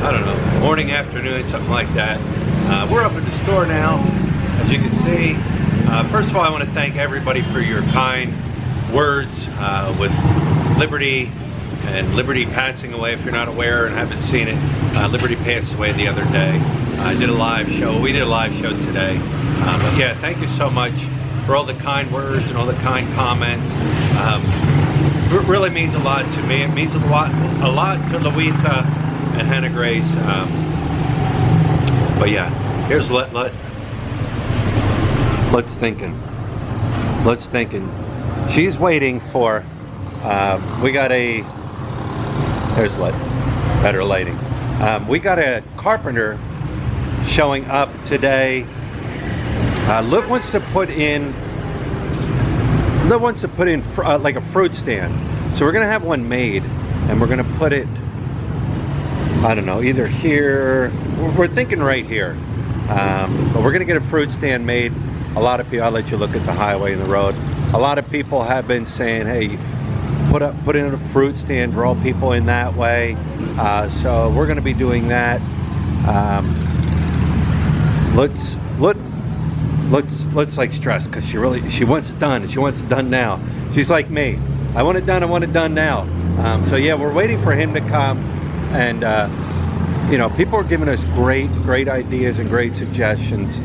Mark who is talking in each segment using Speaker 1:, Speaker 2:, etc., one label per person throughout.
Speaker 1: I don't know, morning, afternoon, something like that. We're up at the store now, as you can see. First of all, I want to thank everybody for your kind words with Liberty and Liberty passing away. If you're not aware and haven't seen it, Liberty passed away the other day. I did a live show. We did a live show today. But yeah, thank you so much for all the kind words and all the kind comments. It really means a lot to me. It means a lot to Louisa and Hannah Grace. But yeah, here's let's thinking. She's waiting for. We got a. There's better lighting. We got a carpenter showing up today. Liv wants to put in like a fruit stand. So we're gonna have one made, and we're gonna put it, I don't know, either here. We're thinking right here, but we're gonna get a fruit stand made. A lot of people, I'll let you look at the highway and the road. A lot of people have been saying, hey, put in a fruit stand, draw people in that way. So we're gonna be doing that. Let's like stress, because she wants it done, and she wants it done now. She's like me. I want it done now. So yeah, we're waiting for him to come, and you know, people are giving us great ideas and great suggestions.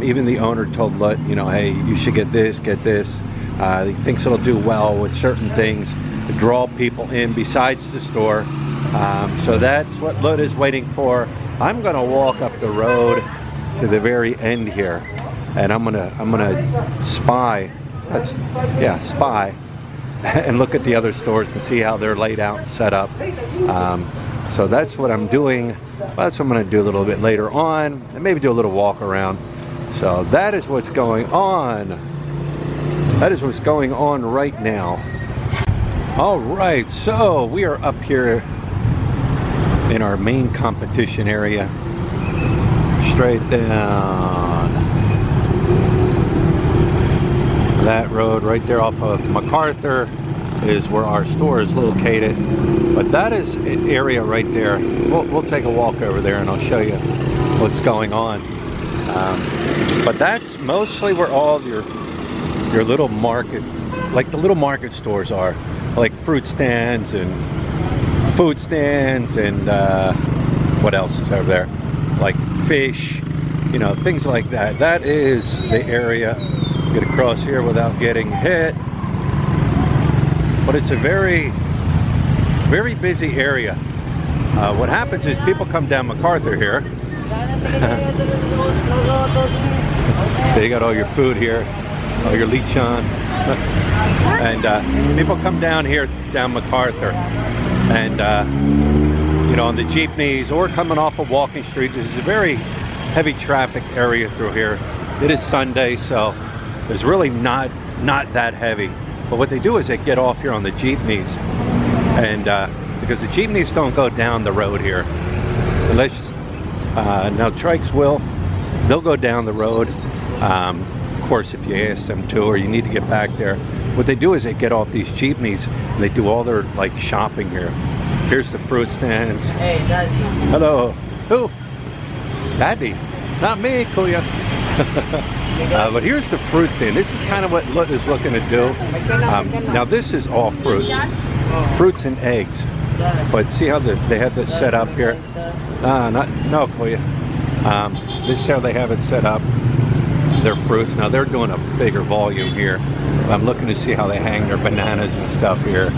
Speaker 1: Even the owner told Lut, you know, hey, you should get this. He thinks it'll do well with certain things to draw people in besides the store. So that's what Lut is waiting for. I'm gonna walk up the road to the very end here, and I'm gonna spy. Spy and look at the other stores and see how they're laid out and set up. So that's what I'm doing. That's what I'm going to do a little bit later on, and maybe do a little walk around. So that is what's going on. That is what's going on right now. All right, so we are up here in our main competition area. Straight down that road right there off of MacArthur is where our store is located. But that is an area right there. We'll take a walk over there and I'll show you what's going on. But that's mostly where all your little market, like the little market stores are, like fruit stands and food stands and what else is over there? Like fish, you know, things like that. That is the area. Get across here without getting hit. But it's a very busy area. What happens is people come down MacArthur here. So you got all your food here, all your lechon. And people come down here, down MacArthur. And, you know, on the jeepneys or coming off of Walking Street. This is a very heavy traffic area through here. It is Sunday, so there's really not that heavy. But what they do is they get off here on the jeepneys, and because the jeepneys don't go down the road here, unless now trikes will, they'll go down the road. Of course, if you ask them to, or you need to get back there. What they do is they get off these jeepneys and they do all their like shopping here. Here's the fruit stands.
Speaker 2: Hey, Daddy.
Speaker 1: Hello. Who? Daddy. Not me, Kuya. But here's the fruit stand. This is kind of what Lut is looking to do. Now this is all fruits and eggs. But see how they have this set up here? No, Kuya. This is how they have it set up. Their fruits. Now they're doing a bigger volume here. I'm looking to see how they hang their bananas and stuff here.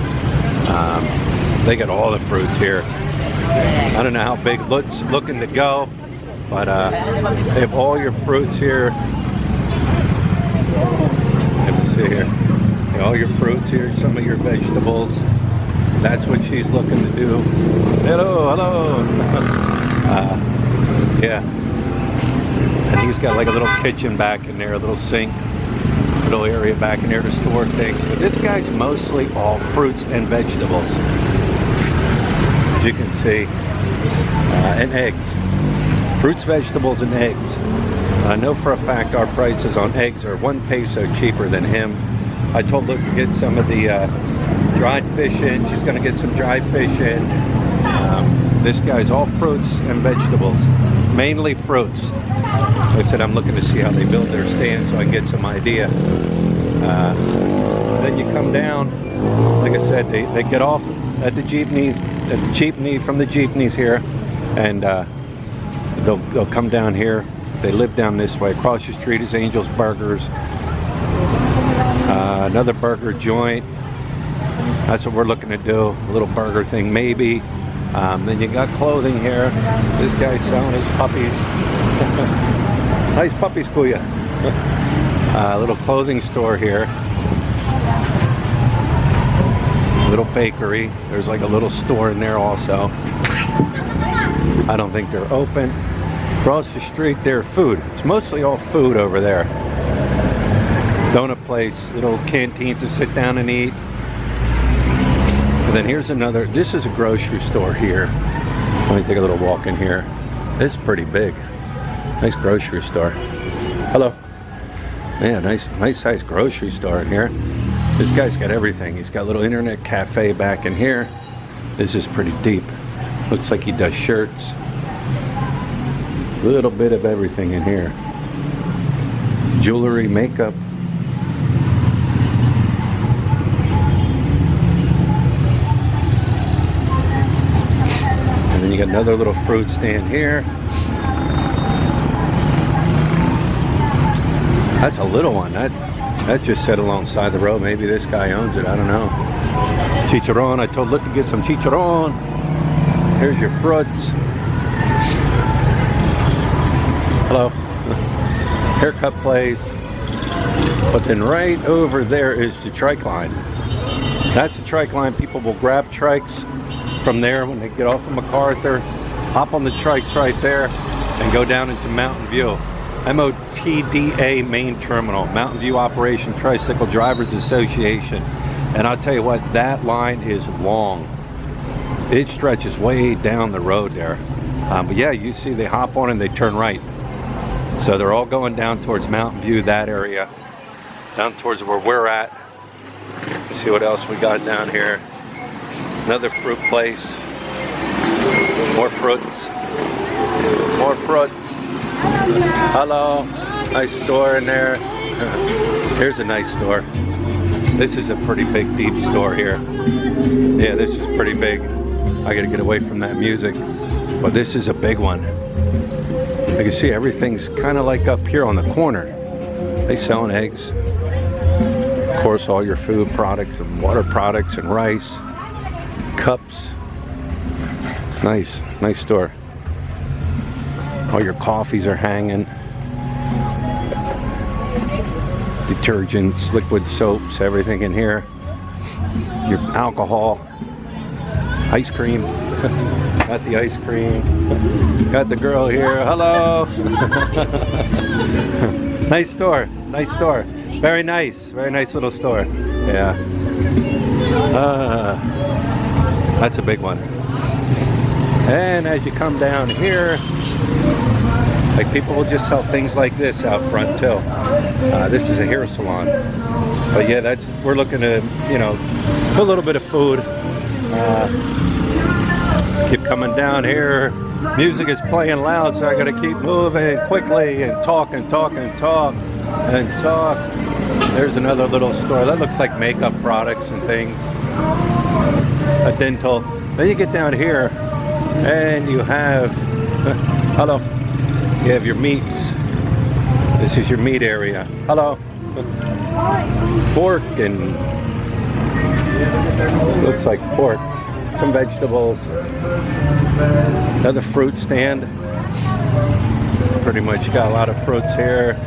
Speaker 1: They got all the fruits here. I don't know how big Lut's looking to go, but they have all your fruits here. Let me see here. All your fruits here, some of your vegetables. That's what she's looking to do. Hello. Yeah. And he's got like a little kitchen back in there, a little sink, little area back in there to store things. But this guy's mostly all fruits and vegetables, as you can see, and eggs. Fruits, vegetables, and eggs. I know for a fact our prices on eggs are 1 peso cheaper than him. I told Luke to get some of the dried fish in. She's going to get some dried fish in. This guy's all fruits and vegetables, mainly fruits. Like I said, I'm looking to see how they build their stand so I can get some idea. Then you come down, like I said, they get off at the jeepney, from the jeepneys here, and they'll come down here. They live down this way. Across the street is Angel's Burgers, another burger joint. That's what we're looking to do, a little burger thing maybe. Then you got clothing here. This guy's selling his puppies. Nice puppies, kuya. Little clothing store here. Little bakery. There's like a little store in there also. I don't think they're open. Across the street there, food. It's mostly all food over there. Donut place, little canteens to sit down and eat. And then here's another, this is a grocery store here. Let me take a little walk in here. This is pretty big. Nice grocery store. Hello. Yeah, nice size grocery store in here. This guy's got everything. He's got a little internet cafe back in here. This is pretty deep. Looks like he does shirts. A little bit of everything in here. Jewelry, makeup. And then you got another little fruit stand here. That's a little one. That just set alongside the road. Maybe this guy owns it. I don't know. Chicharron. I told Lit to get some chicharron. Here's your fruits. Hello. Haircut place. But then right over there is the trike line. That's the trike line. People will grab trikes from there when they get off of MacArthur, hop on the trikes right there, and go down into Mountain View. MOTDA main terminal, Mountain View Operation Tricycle Drivers Association. And I'll tell you what, that line is long. It stretches way down the road there. But yeah, you see they hop on and they turn right. So they're all going down towards Mountain View, that area. Down towards where we're at. Let's see what else we got down here. Another fruit place. More fruits. More fruits. Hello. Nice store in there. Here's a nice store. This is a pretty big, deep store here. Yeah, this is pretty big. I gotta get away from that music. But this is a big one. You can see everything's kind of like up here on the corner. They selling eggs. Of course, all your food products and water products and rice. Cups. It's nice. Nice store. All your coffees are hanging. Detergents, liquid soaps, everything in here. Your alcohol. Ice cream. Got the ice cream. Got the girl here. Hello. Nice store. Nice store. Very nice. Very nice little store. Yeah. That's a big one. And as you come down here, like people will just sell things like this out front too. This is a hair salon. But yeah, we're looking to, you know, put a little bit of food. Keep coming down here. Music is playing loud, so I gotta keep moving quickly and talk and talk and talk and talk. There's another little store. That looks like makeup products and things. A dental. Then you get down here and you have, hello. You have your meats. This is your meat area. Hello. Pork and looks like pork. Some vegetables. Another fruit stand. Pretty much got a lot of fruits here.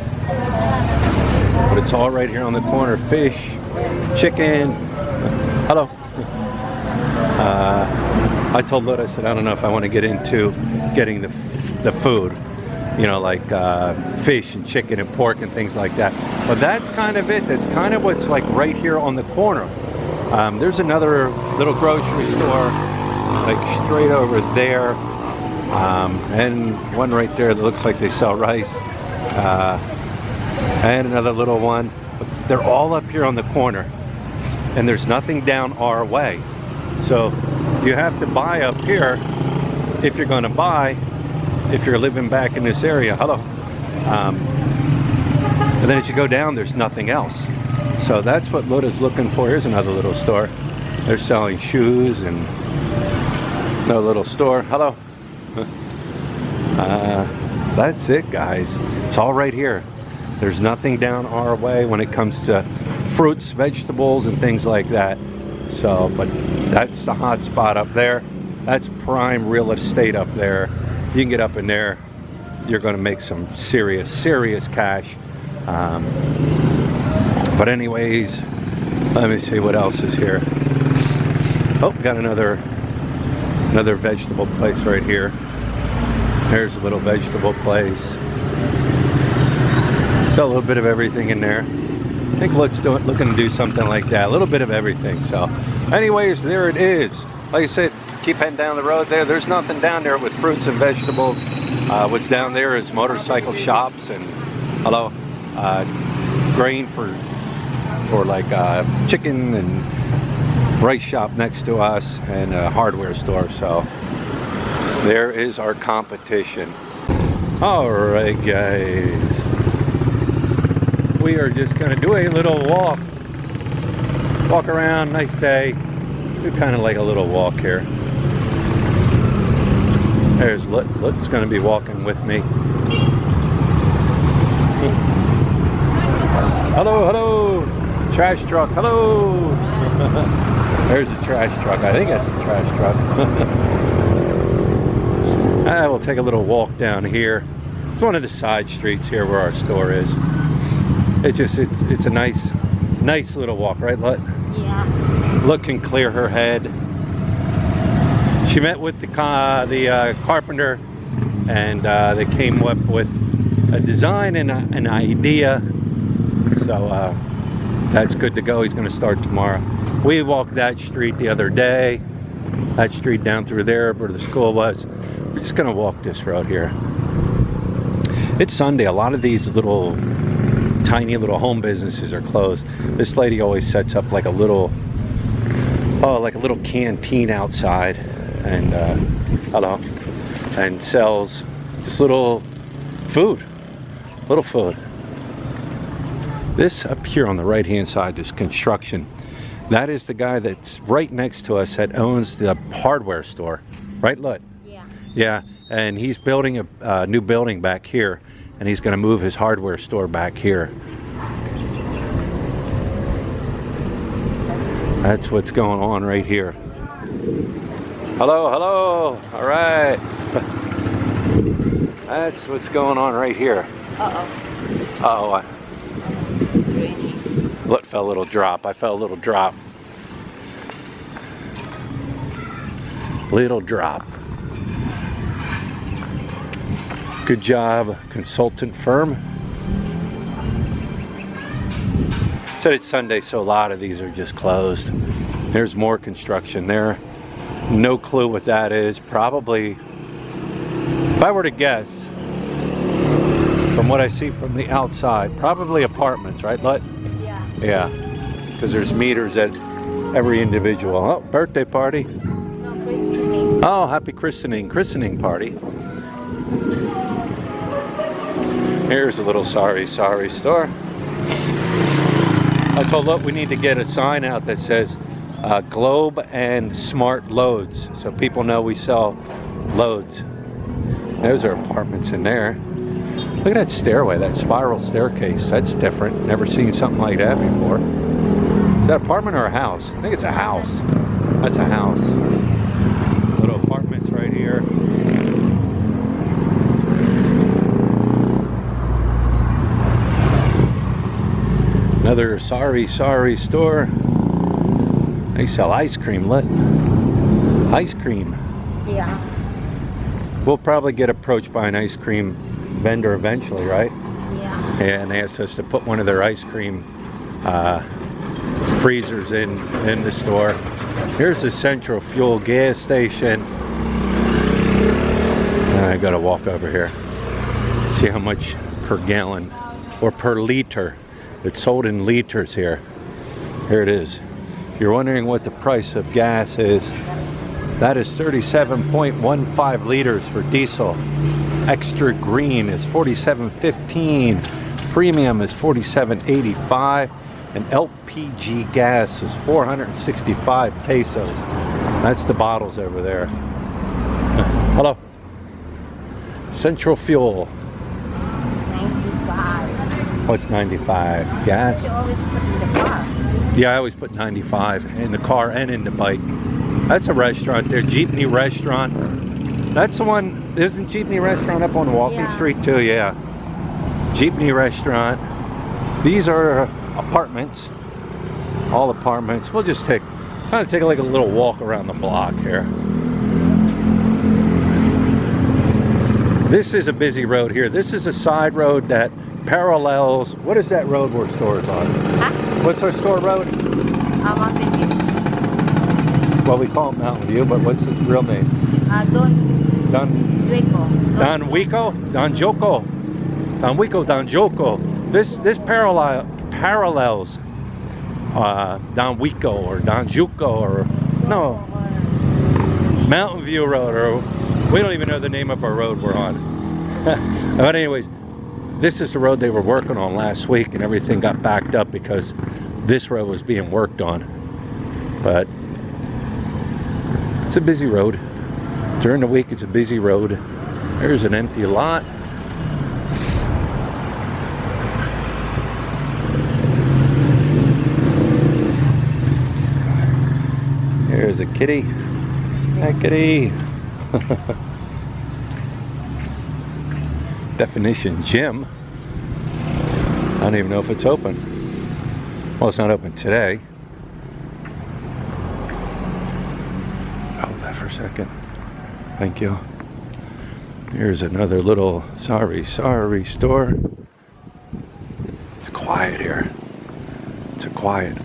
Speaker 1: But it's all right here on the corner. Fish, chicken. Hello. I told Lut, I said, I don't know if I want to get into getting the food. You know, like fish and chicken and pork and things like that. But that's kind of it. That's kind of what's like right here on the corner. There's another little grocery store like straight over there. And one right there that looks like they sell rice. And another little one. But they're all up here on the corner. And there's nothing down our way. So you have to buy up here if you're going to buy, if you're living back in this area. Hello. And then as you go down, there's nothing else. So that's what Luda's looking for. Here's another little store. They're selling shoes and another little store. Hello. That's it, guys. It's all right here. There's nothing down our way when it comes to fruits, vegetables, and things like that. So, but that's the hot spot up there. That's prime real estate up there. You can get up in there. You're going to make some serious cash. But anyways, let me see what else is here. Oh, got another vegetable place right here. There's a little vegetable place. Sell a little bit of everything in there. I think looking to do something like that. A little bit of everything. So anyways, there it is. Like I said, keep heading down the road there. There's nothing down there with fruits and vegetables. What's down there is motorcycle shops and grain for like chicken, and rice shop next to us, and a hardware store. So there is our competition. All right, guys. We are just going to do a little walk around. Nice day. Do kind of like a little walk here. There's Lut's going to be walking with me. Hello, hello. Trash truck. Hello. There's a trash truck. I think that's the trash truck. We'll take a little walk down here. It's one of the side streets here where our store is. It's a nice little walk, right, Lut?
Speaker 2: Yeah.
Speaker 1: Lut can clear her head. She met with the carpenter, and they came up with a design and an idea. So that's good to go. He's going to start tomorrow. We walked that street the other day. That street down through there where the school was. We're just going to walk this road here. It's Sunday. A lot of these tiny little home businesses are closed. This lady always sets up like a little canteen outside, and and sells just little food. This up here on the right hand side is construction. That is the guy that's right next to us that owns the hardware store, right, Lut?
Speaker 2: Yeah.
Speaker 1: Yeah, and he's building a new building back here, and he's going to move his hardware store back here. That's what's going on right here. Hello, hello. All right. That's what's going on right here.
Speaker 2: Uh-oh.
Speaker 1: Uh-oh. Look, fell a little drop. I fell a little drop. Little drop. Good job, consultant firm. Said it's Sunday, so a lot of these are just closed. There's more construction there. No clue what that is. Probably, if I were to guess, from what I see from the outside, probably apartments, right, Lut?
Speaker 2: Yeah.
Speaker 1: Yeah, because there's meters at every individual. Oh, birthday party.
Speaker 2: No, christening.
Speaker 1: Oh, happy christening party. Here's a little sorry store. I told Lut we need to get a sign out that says Globe and Smart Loads, so people know we sell loads. Those are apartments in there. Look at that stairway, that spiral staircase. That's different. Never seen something like that before. Is that an apartment or a house? I think it's a house. That's a house. Little apartments right here. Another sorry store. They sell ice cream, Lut. Ice cream.
Speaker 2: Yeah.
Speaker 1: We'll probably get approached by an ice cream vendor eventually, right?
Speaker 2: Yeah.
Speaker 1: And they asked us to put one of their ice cream freezers in the store. Here's the Central Fuel gas station. I gotta walk over here. See how much per gallon or per liter. It's sold in liters here. Here it is. If you're wondering what the price of gas is, That is 37.15 liters for diesel. Extra green is 47.15. Premium is 47.85. And LPG gas is 465 pesos. That's the bottles over there. Hello. Central Fuel.
Speaker 2: 95.
Speaker 1: What's 95? Gas?
Speaker 2: You always put in the car.
Speaker 1: Yeah, I always put 95 in the car and in the bike. That's a restaurant there, Jeepney Restaurant. That's the one, isn't Jeepney Restaurant up on Walking Street too? Yeah. Jeepney Restaurant. These are apartments. All apartments. We'll just kind of take like a little walk around the block here. This is a busy road here. This is a side road that parallels, what is that road where stores are?
Speaker 2: Huh?
Speaker 1: What's our store road?
Speaker 2: Mountain View.
Speaker 1: Well, we call it Mountain View, but what's its real name?
Speaker 2: Don
Speaker 1: Joko. This parallels Don Wico or Don Juco or no Mountain View Road, or we don't even know the name of our road we're on. But anyways, this is the road they were working on last week, and everything got backed up because this road was being worked on. But it's a busy road. During the week, it's a busy road. There's an empty lot. There's a kitty. Hi, kitty. Definition gym. I don't even know if it's open. Well, it's not open today. Hold that for a second. Thank you. Here's another little sorry store. It's quiet here. It's a quiet.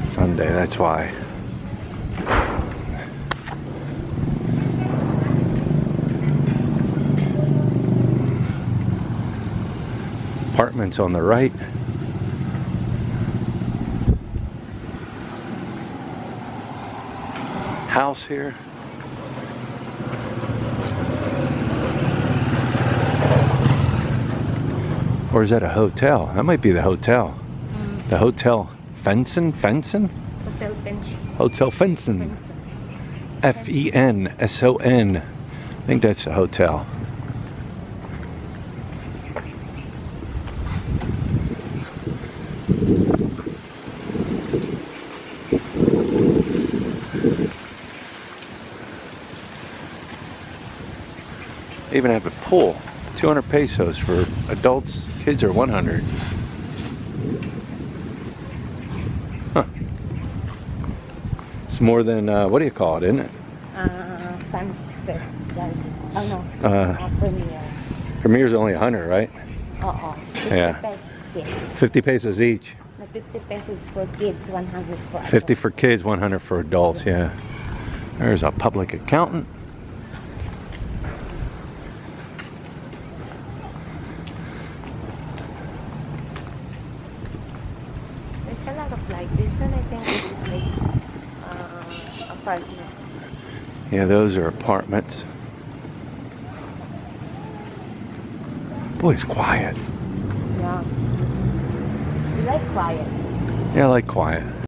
Speaker 1: Sunday, that's why. Apartments on the right. House here. Or is that a hotel? That might be the hotel. The Hotel Fenson?
Speaker 2: Hotel Bench.
Speaker 1: Hotel Fenson. Fenson. I think that's a hotel. They even have a pool. 200 pesos for adults. Kids are 100. Huh. It's more than, what do you call it, isn't it?
Speaker 2: Sunset. Oh no. Premier.
Speaker 1: Premier's only 100, right? Yeah. 50 pesos each.
Speaker 2: 50 pesos for kids, 100 for adults.
Speaker 1: 50 for kids, 100 for adults, yeah. There's a public accountant.
Speaker 2: There's a lot of light. This one, I think, this is like apartment.
Speaker 1: Yeah, those are apartments. Boy, it's quiet.
Speaker 2: Yeah. You like quiet?
Speaker 1: Yeah, I like quiet.